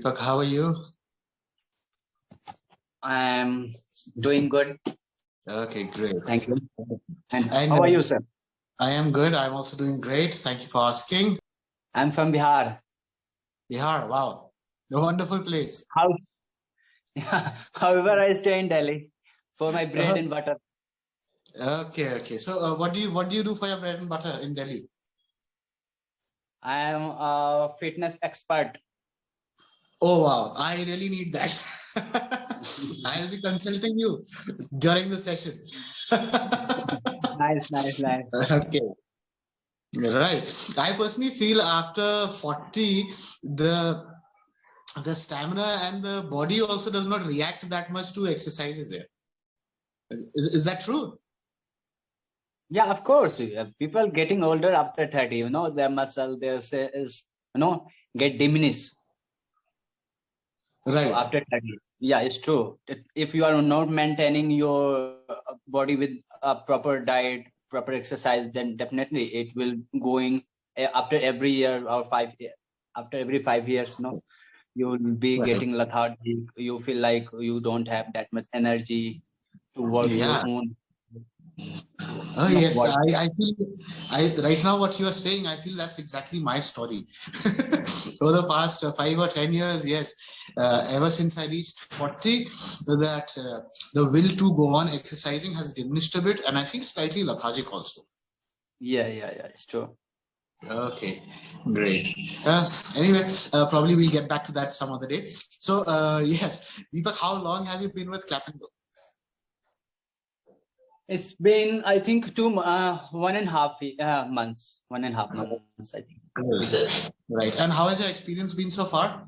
Deepak, how are you? I'm doing good. Okay, great. Thank you. And And how are you, sir? I am good. I'm also doing great. Thank you for asking. I'm from Bihar. Bihar, wow. A wonderful place. However, I stay in Delhi for my bread and butter. Okay. So what do you do for your bread and butter in Delhi? I am a fitness expert. Oh, wow. I really need that. I'll be consulting you during the session. Nice. Okay. Right. I personally feel after 40, the stamina and the body also does not react that much to exercises here. Is that true? Yeah, of course. People getting older after 30, their muscle, get diminished. Right. So after 30, yeah, it's true. If you are not maintaining your body with a proper diet, proper exercise, then definitely it will going after every year or 5 years. After every 5 years, you will be getting lethargic. You feel like you don't have that much energy to work your own. Oh yes, I feel right now what you are saying, I feel that's exactly my story. Over the past 5 or 10 years, yes, ever since I reached 40, that the will to go on exercising has diminished a bit, and I feel slightly lethargic also. Yeah, it's true. Okay, great. Anyway, probably we'll get back to that some other day. So yes, Deepak, how long have you been with Clapingo? It's been, I think, 1.5 months. 1.5 months, I think. Right. And how has your experience been so far?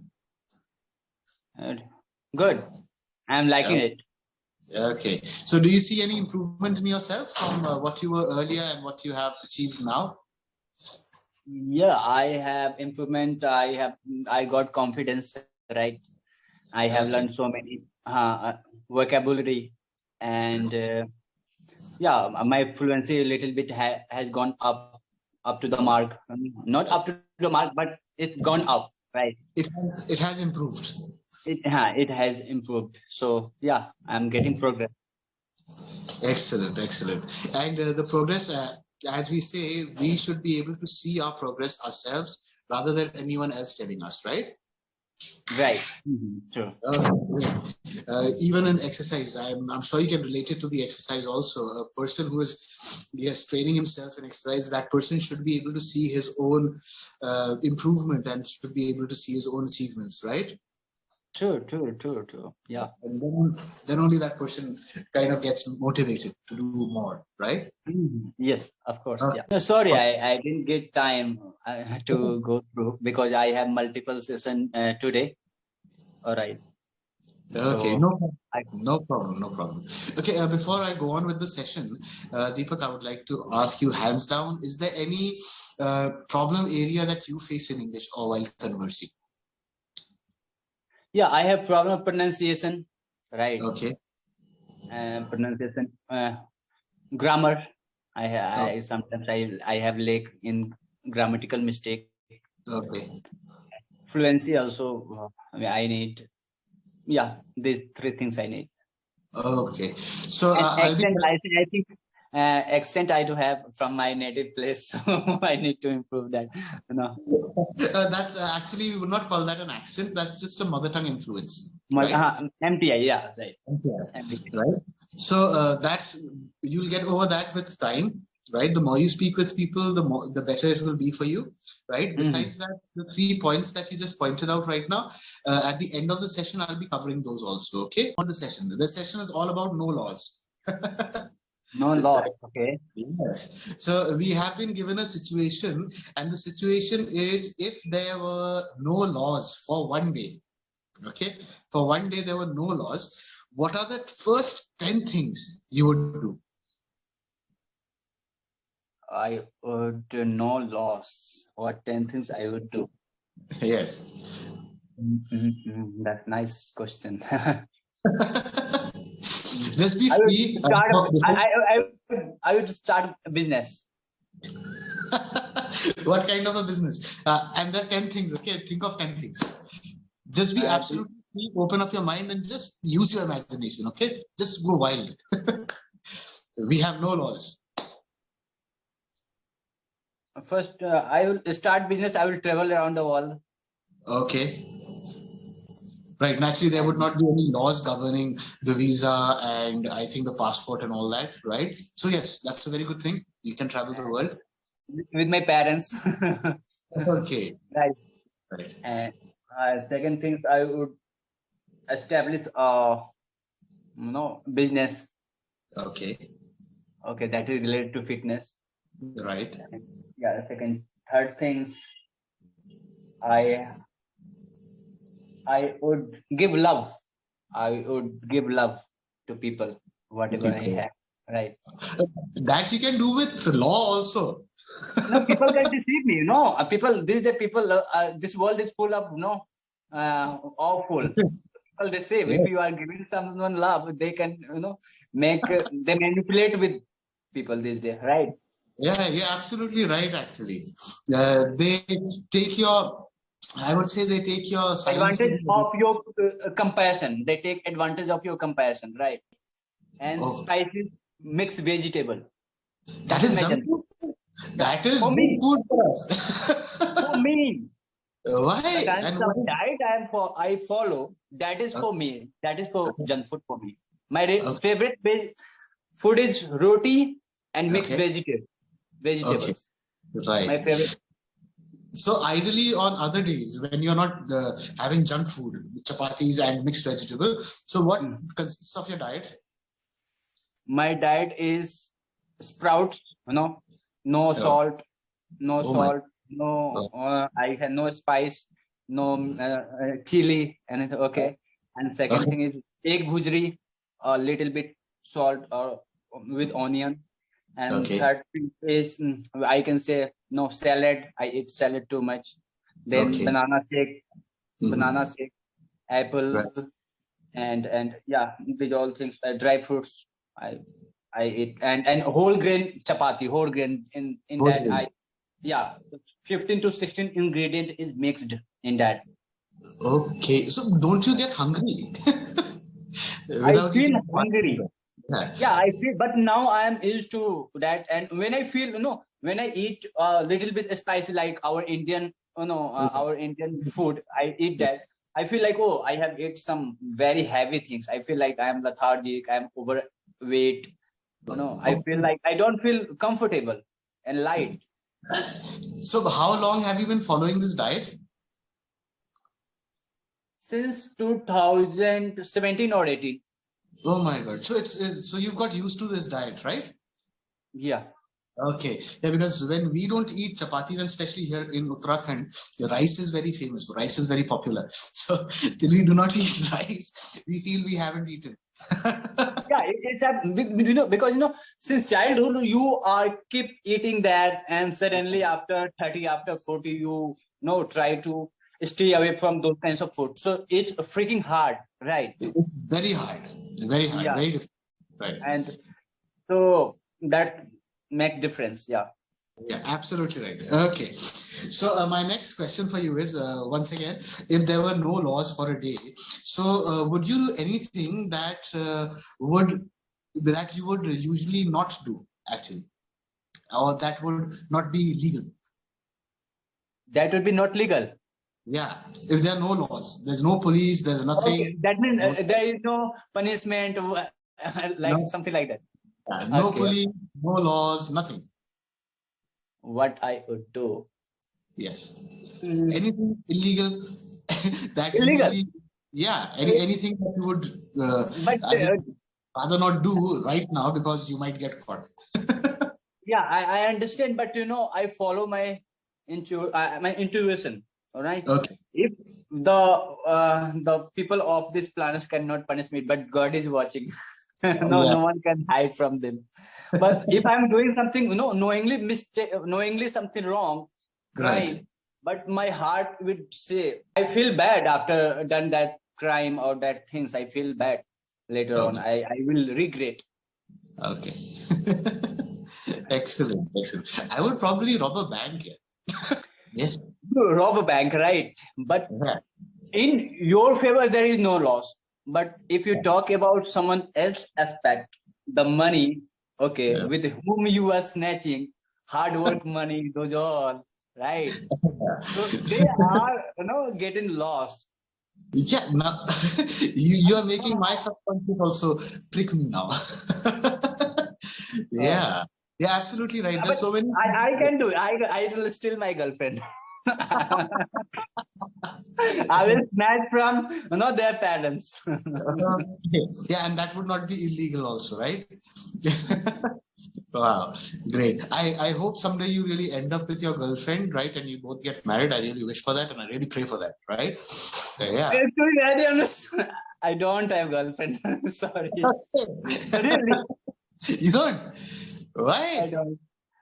Good. I'm liking it. Okay. So do you see any improvement in yourself from what you were earlier and what you have achieved now? Yeah, I have improvement. I got confidence, right? I have learned so many vocabulary, and yeah, my fluency a little bit has gone up to the mark. Not up to the mark, but it's gone up, right? It has improved. It has improved. So yeah, I'm getting progress. Excellent. And the progress, as we say, we should be able to see our progress ourselves rather than anyone else telling us, right? Right. Sure. Even in exercise, I'm sure you can relate it to the exercise also. A person who is training himself in exercise, that person should be able to see his own improvement and should be able to see his own achievements, right? True. Yeah. And then only that person kind of gets motivated to do more, right? Yes, of course. Yeah. No, sorry, I didn't get time to go through because I have multiple sessions today. All right. Okay, no problem. Okay, before I go on with the session, Deepak, I would like to ask you hands down, is there any problem area that you face in English or while conversing? Yeah, I have problem of pronunciation, right? Okay. Pronunciation, grammar. I sometimes I have lack in grammatical mistake. Okay. Fluency also, I need. Yeah, these 3 things I need. Okay. So accent, I think accent I do have from my native place, so I need to improve that. That's actually, we would not call that an accent. That's just a mother tongue influence. MTI, yeah, right. MTI. Right. So that you'll get over that with time. Right, the more you speak with people, the better it will be for you, right? Besides that, the 3 points that you just pointed out right now, at the end of the session, I'll be covering those also, okay? On the session is all about no laws. No law, okay. Yes. So we have been given a situation, and the situation is if there were no laws for one day, okay? For one day there were no laws, what are the first 10 things you would do? I would do no loss. What 10 things I would do? Yes. That's nice question. Just be free. I would start a business. What kind of a business? And there are 10 things, okay? Think of 10 things. Just be absolutely free, open up your mind and just use your imagination, okay? Just go wild. We have no laws. First, I will start business. I will travel around the world. Okay. Right. Naturally, there would not be any laws governing the visa and I think the passport and all that, right? So yes, that's a very good thing. You can travel the world. With my parents. Okay. Right. Right. And second thing, I would establish business. Okay. Okay, that is related to fitness. Right. Yeah. Third things, I would give love. I would give love to people, whatever I have. Right. That you can do with law also. No, people can deceive me. This world is full of awful. People deceive. If you are giving someone love, they can they manipulate with people these days, right? Yeah, you're absolutely right. Actually, they take your. I would say they take your advantage of your compassion. They take advantage of your compassion, right? And spices mixed vegetable. That is junk food. That is for me. Food for us. For me. Why? The kind of diet I follow, that is for me. That is for junk food for me. My favorite food is roti and mixed vegetables. Okay. Right. My favorite. So ideally on other days when you're not having junk food, chapatis and mixed vegetable, so what consists of your diet? My diet is sprouts, no salt, I have no spice, no chili, and okay. And second thing is egg bhujri, a little bit salt or with onion. And third thing is I can say no salad. I eat salad too much. Then banana shake, apple, and yeah, these all things. Dry fruits I eat, and whole grain chapati, whole grain in that 15 to 16 ingredient is mixed in that. Okay, so don't you get hungry? I feel hungry. Yeah, I feel, but now I am used to that. And when I feel, when I eat a little bit spicy, like our Indian, our Indian food, I eat that. I feel like, oh, I have ate some very heavy things. I feel like I am lethargic. I am overweight. I feel like I don't feel comfortable and light. So how long have you been following this diet? Since 2017 or 18. Oh my God. So so you've got used to this diet, right? Yeah. Okay. Yeah, because when we don't eat chapatis, and especially here in Uttarakhand, the rice is very famous. Rice is very popular. So till we do not eat rice, we feel we haven't eaten. Yeah, it's because since childhood you are keep eating that, and suddenly after 30, after 40, you try to stay away from those kinds of food. So it's freaking hard, right? It's very hard, very hard, very difficult, right? And so that make difference, yeah. Yeah, absolutely right. Okay, so my next question for you is once again, if there were no laws for a day, so would you do anything that you would usually not do actually, or that would not be legal? That would be not legal. Yeah, if there are no laws, there's no police, there's nothing. Okay. That means there is no punishment, something like that. No police, no laws, nothing. What I would do? Yes. Anything illegal that illegal? Anything that you would rather not do right now because you might get caught. Yeah, I understand, but I follow my intuition. All right. Okay. If the people of this planet cannot punish me, but God is watching. No one can hide from them. But if I'm doing something, knowingly something wrong, crime, but my heart would say, I feel bad after done that crime or that things. I feel bad later on. I will regret. Okay. Excellent. I would probably rob a bank here. Yes. Rob a bank, right? But In your favor, there is no loss. But if you talk about someone else aspect, the money, okay, Yeah. with whom you are snatching, hard work money, those all, right? So they are, getting lost. Yeah, now you are making my subconscious also prick me now. Uh, Yeah, yeah, absolutely right. There's but so many. I can do it. I will steal my girlfriend. I will snatch from their parents. Yeah, and that would not be illegal also, right? Wow, great. I hope someday you really end up with your girlfriend, right? And you both get married. I really wish for that, and I really pray for that, right? Yeah. To be very honest, I don't have girlfriend. Sorry. Really, You don't? I Why? don't.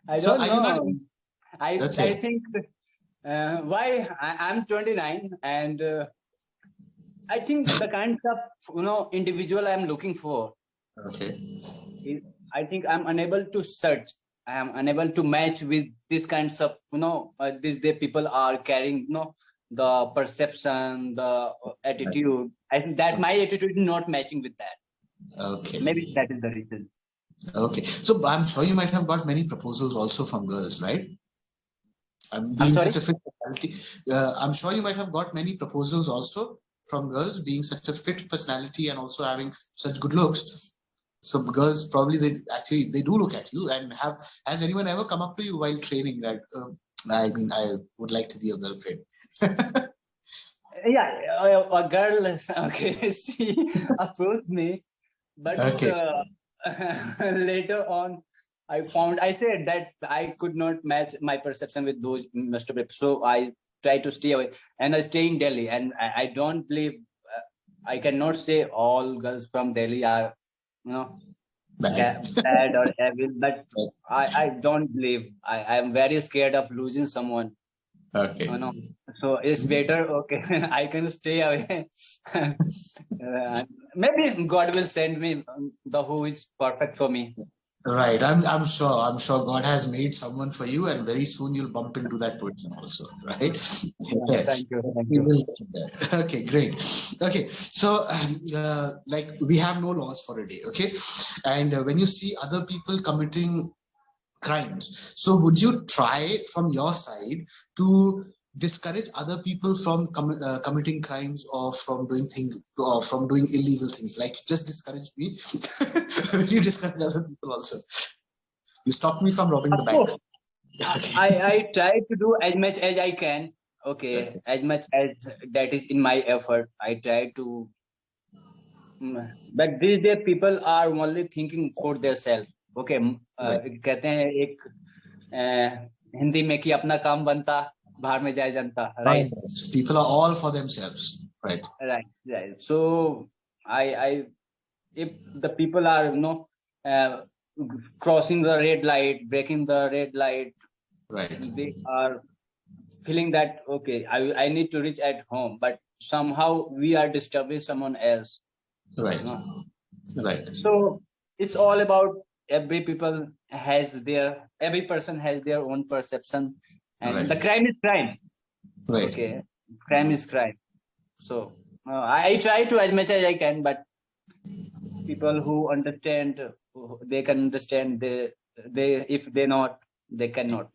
I So don't are you not? know. I Okay. think why I'm 29, and I think the kinds of individual I'm looking for Okay. is, I think I'm unable to search. I am unable to match with these kinds of these day people are carrying the perception, the attitude. I think that my attitude is not matching with that. Okay. Maybe that is the reason. Okay. So I'm sure you might have got many proposals also from girls, right? I'm Being sorry. such a fit personality, I'm sure you might have got many proposals also from girls being such a fit personality and also having such good looks. So girls probably they do look at you and have. Has anyone ever come up to you while training that? I mean, I would like to be your girlfriend. Yeah, a girl, okay, she approached me, but Okay. later on, I said that I could not match my perception with those Mr. People. So I try to stay away, and I stay in Delhi. And I don't believe, I cannot say all girls from Delhi are, you know, Bad. bad or evil, but I don't believe. I am very scared of losing someone. Okay. Oh, no. So it's better. Okay, I can stay away. Maybe God will send me the who is perfect for me. Right. I'm sure. I'm sure God has made someone for you, and very soon you'll bump into that person also. Right. Yes. Thank you. Thank We you. will get to that. Okay, great. Okay, so like we have no laws for a day. Okay, and when you see other people committing crimes, so would you try from your side to discourage other people from committing crimes or from doing things or from doing illegal things? Like just discourage me. Will you discourage other people also? You stop me from robbing Of the bank. course, Okay. I try to do as much as I can. Okay, Okay. as much as that is in my effort. I try to. But these days people are only thinking for themselves. Okay, Right. कहते हैं एक हिंदी में कि अपना काम बनता बाहर में जाए जनता, right? People are all for themselves. Right. Right. So I if the people are uh, crossing the red light, breaking the red light, Right. they are feeling that okay, I need to reach at home, but somehow we are disturbing someone else. Right. Right. So it's all about every person has their own perception, and the Right. crime is crime. Right. Okay, crime is crime. So I try to as much as I can, but people who understand, they can understand. They if they not, they cannot.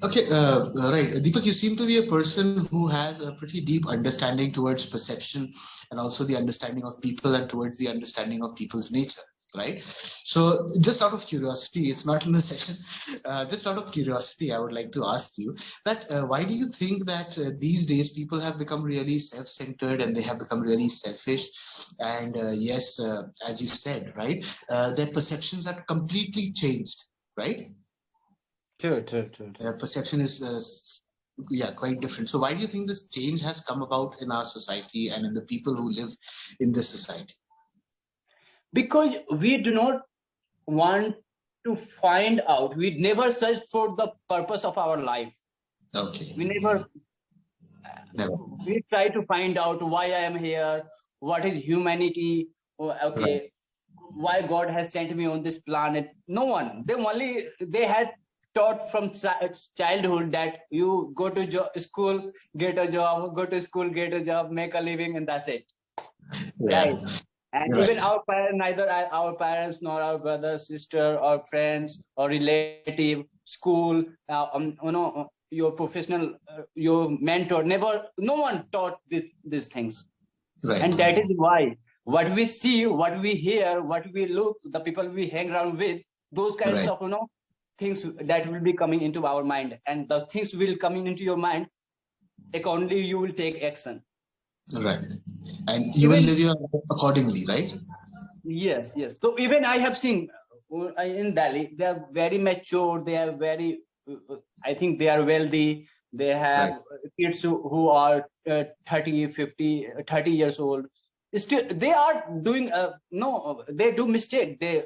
Okay, right. Deepak, you seem to be a person who has a pretty deep understanding towards perception and also the understanding of people and towards the understanding of people's nature, right? So, just out of curiosity, it's not in the session, just out of curiosity, I would like to ask you that why do you think that these days people have become really self-centered and they have become really selfish? And yes, as you said, right, their perceptions are completely changed, right? True. Perception is quite different. So why do you think this change has come about in our society and in the people who live in this society? Because we do not want to find out. We never search for the purpose of our life. Okay. We never. We try to find out why I am here. What is humanity? Okay. Right. Why God has sent me on this planet? No one. They had taught from childhood that you go to school, get a job, go to school, get a job, make a living, and that's it. Yeah. Right. And You're even right. our parents, neither our parents nor our brother, sister, or friends or relative, school, your professional, your mentor, never, no one taught these things. Right. And that is why what we see, what we hear, what we look, the people we hang around with, those kinds Right. of things that will be coming into our mind, and the things will coming into your mind. Accordingly, you will take action. Right. And you will live your life accordingly, right? Yes. So even I have seen in Delhi, they are very mature. They are very, I think they are wealthy. They have kids who are 30, 50, 30 years old. Still, they are doing, they do mistake. They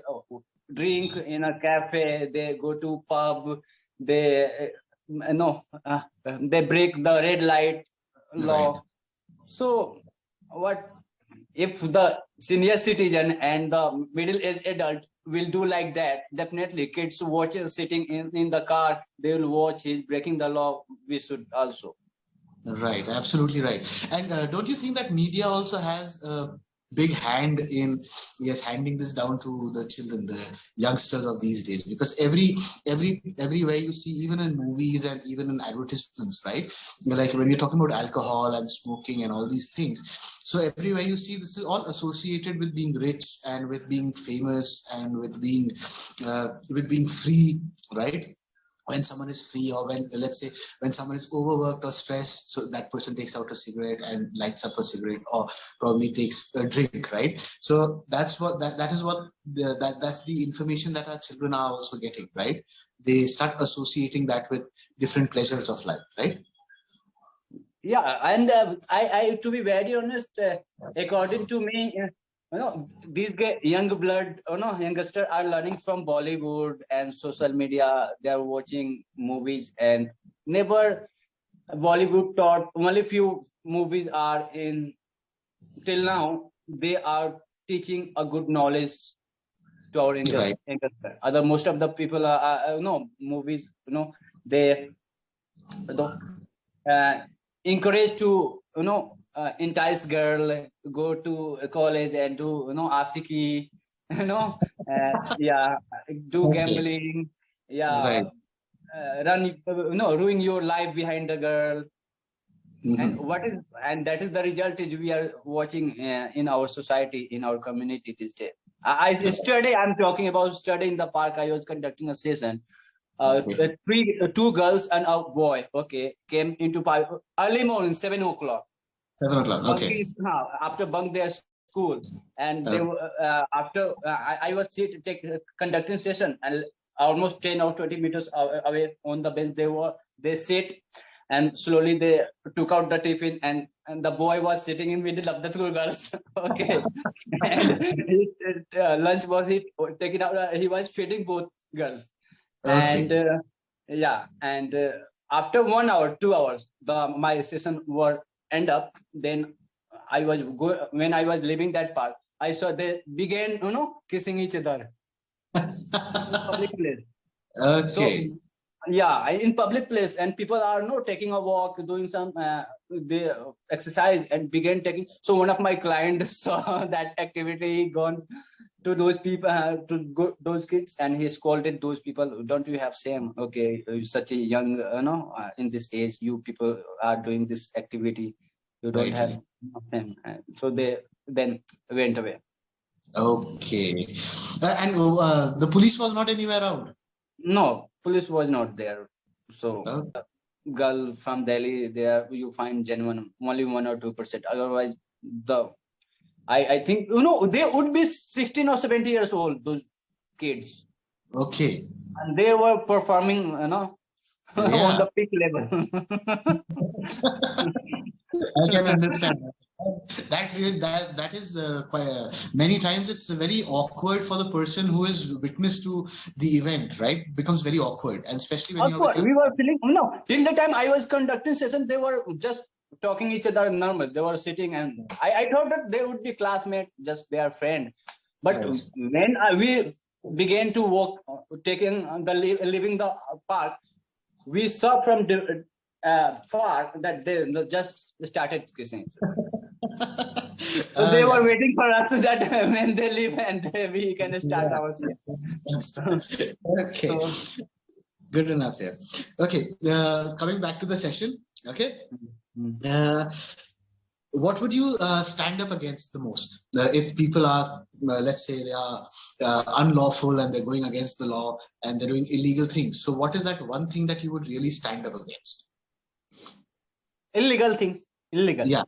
drink in a cafe. They go to pub. They, they break the red light law. Right. So what if the senior citizen and the middle-aged adult will do like that? Definitely kids watch sitting in the car, they will watch he's breaking the law. We should also. Right, absolutely right. And don't you think that media also has a big hand in handing this down to the children, the youngsters of these days? Because everywhere you see, even in movies and even in advertisements, right? Like when you're talking about alcohol and smoking and all these things, so everywhere you see, this is all associated with being rich and with being famous and with being free, right? When someone is free, or when, let's say, when someone is overworked or stressed, so that person takes out a cigarette and lights up a cigarette, or probably takes a drink, right? So that's what that is what that's the information that our children are also getting, right? They start associating that with different pleasures of life, right? Yeah, and I to be very honest, according to me, these young blood, youngsters are learning from Bollywood and social media. They are watching movies, and never Bollywood taught. Only few movies are in till now. They are teaching a good knowledge to our youngster. Other most of the people are movies. They encouraged to entice girl, go to college and do asiki, you know do gambling, Right. run ruin your life behind the girl. And that is the result is we are watching in our society, in our community this day. Yesterday I'm talking about study in the park. I was conducting a session. Two girls and a boy, came into early morning, 7 o'clock. 7 o'clock. Okay. After bunk their school, and they were after I was conducting session, and almost 10 or 20 meters away on the bench they sit, and slowly they took out the tiffin, and the boy was sitting in middle of the two girls. And his lunch was taken out. He was feeding both girls. And and after 1 hour, 2 hours, my session were end up. Then when I was leaving that park, I saw they began kissing each other in public place. So in public place, and people are taking a walk, doing some they exercise, and began taking. So one of my clients saw that activity, gone to those people, those kids, and he scolded those people. Don't you have shame? Okay, you're such a young, in this age, you people are doing this activity. You don't have shame. So they then went away. Okay. And the police was not anywhere around? No, police was not there. So girl from Delhi, there you find genuine only 1 or 2%. Otherwise, I think they would be 16 or 17 years old, those kids. Okay. And they were performing, on the peak level. I can understand that is quite many times it's very awkward for the person who is witness to the event, right? Becomes very awkward, and especially when we were feeling till the time I was conducting session, they were just talking each other normal. They were sitting, and I thought that they would be classmates, just their friend. But when began to walk, leaving the park, we saw from far that they just started kissing. So they were waiting for us that when they leave and we can start our scene. Okay. Good enough here. Okay. Coming back to the session. Okay. What would you stand up against the most? If people are, let's say they are unlawful and they're going against the law and they're doing illegal things. So what is that one thing that you would really stand up against? Illegal things. Illegal. Yeah.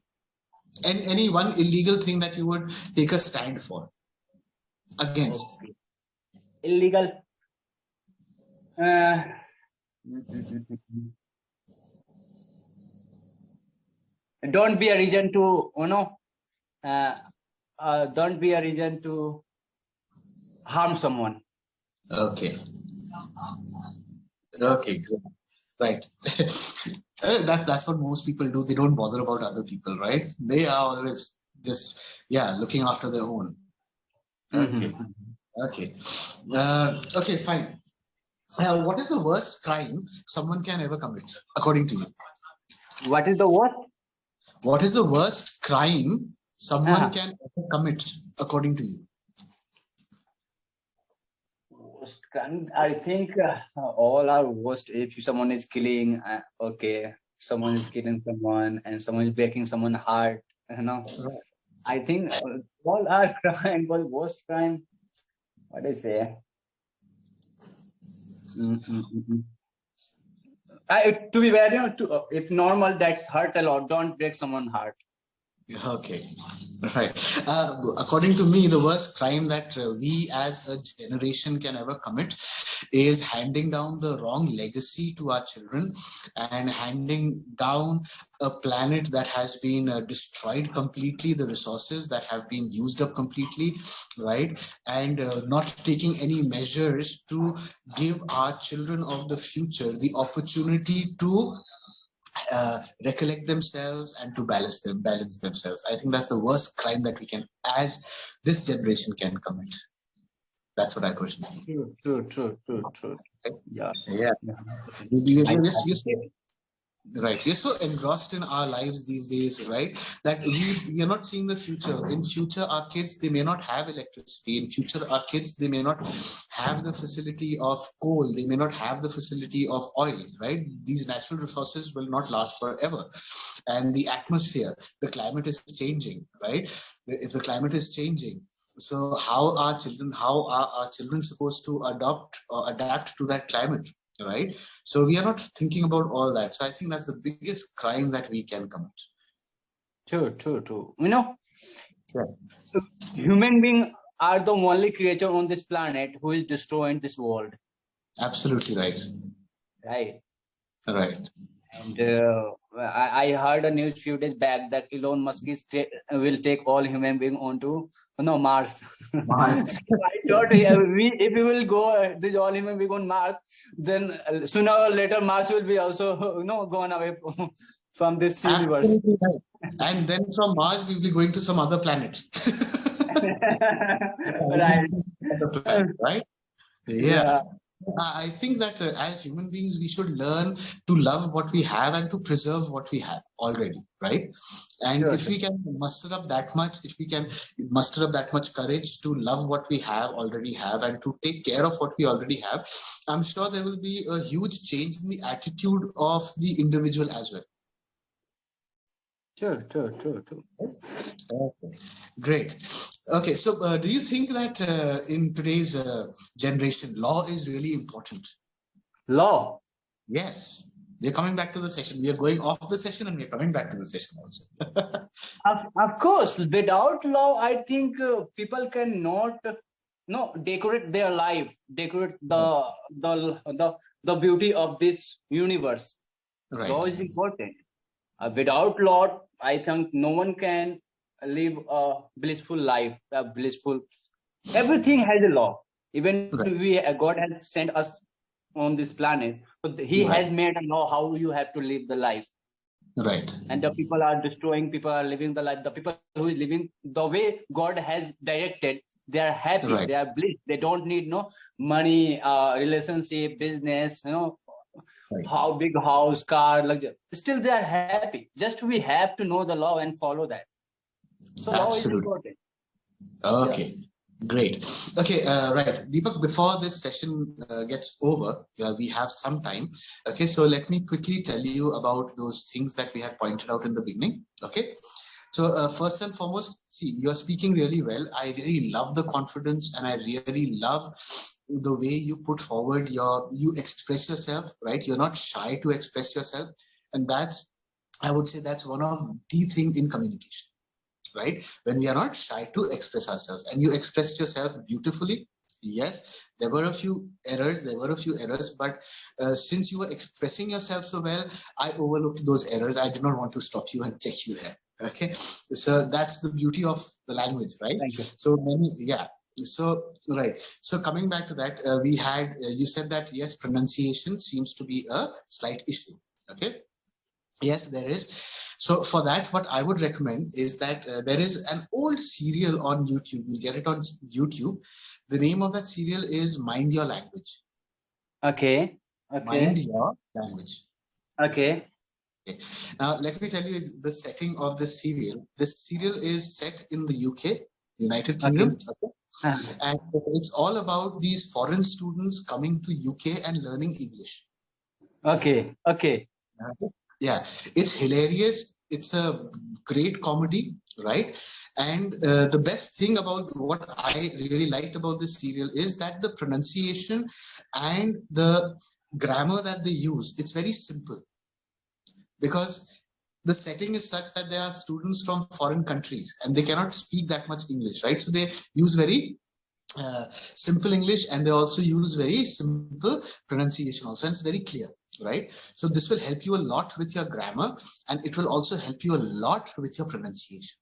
And any one illegal thing that you would take a stand for against? Okay. Illegal. Don't be a reason to, don't be a reason to harm someone. Okay. Okay, good. Right. That's what most people do. They don't bother about other people, right? They are always just, looking after their own. Okay. Okay. Okay, fine. What is the worst crime someone can ever commit, according to you? What is the worst? What is the worst crime someone can ever commit, according to you? Worst crime, I think all are worst. If someone is killing, someone is killing someone and someone is breaking someone's heart, I think all are crime, but worst crime, what I say? To be very honest, if normal, that's hurt a lot. Don't break someone's heart. Okay, right. According to me, the worst crime that we as a generation can ever commit is handing down the wrong legacy to our children and handing down a planet that has been destroyed completely, the resources that have been used up completely, right? And not taking any measures to give our children of the future the opportunity to recollect themselves and to balance themselves. I think that's the worst crime that we can, as this generation, can commit. That's what I personally think. True. Okay. Yeah. Right. We're so engrossed in our lives these days, right, that we are not seeing the future. In future, our kids, they may not have electricity. In future, our kids, they may not have the facility of coal. They may not have the facility of oil, right? These natural resources will not last forever. And the atmosphere, the climate is changing, right? If the climate is changing, so how are our children supposed to adapt to that climate? Right, so we are not thinking about all that. So I think that's the biggest crime that we can commit. True. Human beings are the only creature on this planet who is destroying this world. Absolutely right. Right. And I heard a news few days back that Elon Musk will take all human beings onto Mars. So I thought if we will go this all human beings on Mars, then sooner or later Mars will be also gone away from this universe. Right. And then from Mars we'll be going to some other planet. Right. Yeah. I think that as human beings, we should learn to love what we have and to preserve what we have already, right? And if we can muster up that much, courage to love what we already have and to take care of what we already have, I'm sure there will be a huge change in the attitude of the individual as well. True. Okay. Great. Okay, so do you think that in today's generation, law is really important? Law? Yes. We're coming back to the session. We are going off the session and we're coming back to the session also. Of course, without law, I think people cannot decorate their life, decorate the beauty of this universe. Right. Law is important. Without law, I think no one can live a blissful life, everything has a law. Even God has sent us on this planet, but he has made a law how you have to live the life. Right. And the people are destroying, people are living the life, the people who is living the way God has directed, they are happy, Right. they are blessed, they don't need no money, relationship, business, Right. how big house, car, luxury. Still they are happy. Just we have to know the law and follow that. So law is Absolutely. important. Okay. Great. Okay, right. Deepak, before this session gets over, we have some time. Okay, so let me quickly tell you about those things that we had pointed out in the beginning. Okay, so first and foremost, see, you're speaking really well. I really love the confidence, and I really love the way you put forward you express yourself, right? You're not shy to express yourself. And that's, I would say, that's one of the thing in communication, right? When we are not shy to express ourselves, and you expressed yourself beautifully. Yes, there were a few errors, but since you were expressing yourself so well, I overlooked those errors. I did not want to stop you and check you there. Okay, so that's the beauty of the language, right? Thank you. So many, yeah. So right. So coming back to that, we had you said that yes, pronunciation seems to be a slight issue. Okay. Yes, there is. So for that, what I would recommend is that there is an old serial on YouTube. You'll get it on YouTube. The name of that serial is Mind Your Language. Okay. Mind Your Language. Okay. Okay. Now, let me tell you the setting of this serial. This serial is set in the UK, United Kingdom. Okay. And it's all about these foreign students coming to UK and learning English. Okay. Yeah, it's hilarious. It's a great comedy, right? And the best thing about what I really liked about this serial is that the pronunciation and the grammar that they use, it's very simple, because the setting is such that there are students from foreign countries and they cannot speak that much English, right? So they use very simple English, and they also use very simple pronunciation also, and it's very clear, right? So this will help you a lot with your grammar, and it will also help you a lot with your pronunciation.